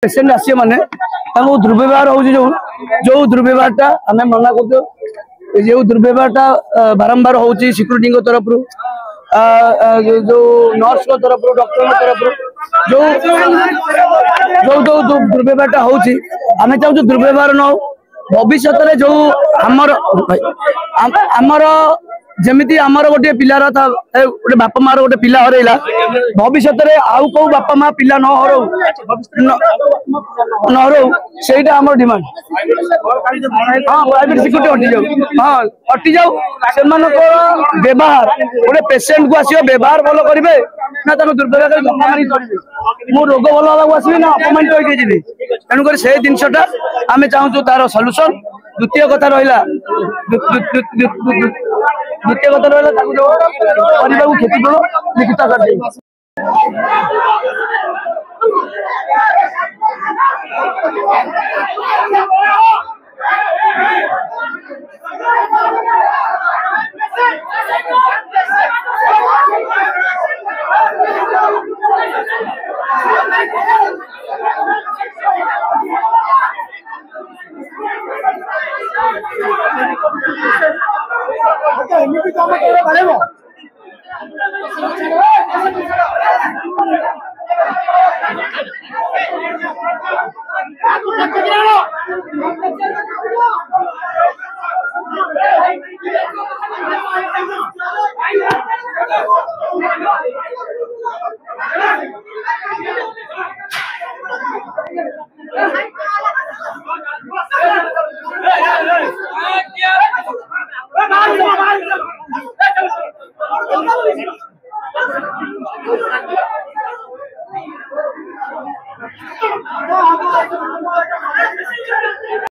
Patient आसी माने दुर्व्यवहार हो जो दुर्व्यवहार आम मना कर जो दुर्व्यवहार बारंबार हो सिक्यूरीटी तरफ जो नर्स तरफ डॉक्टर तरफ जो जो जो दुर्व्यवहार हो चाहूँ दुर्व्यवहार न हो भविष्य जो आमर जमीती आमर गोटे पिलार गोटे बापा मार गोटे पिला हरैला भविष्य आउ कौ बापा माँ पिला न हरऊ से डिमांड। हाँ प्राइवेट सिक्यूरीटी हटि जाऊ। हाँ हटि जाऊ से व्यवहार गोटे पेसेंट को आसो व्यवहार भल करेंगे ना दुर्व्यवहार धक्का मारी करेंगे मो रोग भल हाँ आसबि ना अपमानित होगी जी तेणुक से जिनसा आम चाहूँ तार सल्यूशन। द्वितीय कथा रहा द्वितीय कथा रहा क्षतिपूर्ण लिखित कर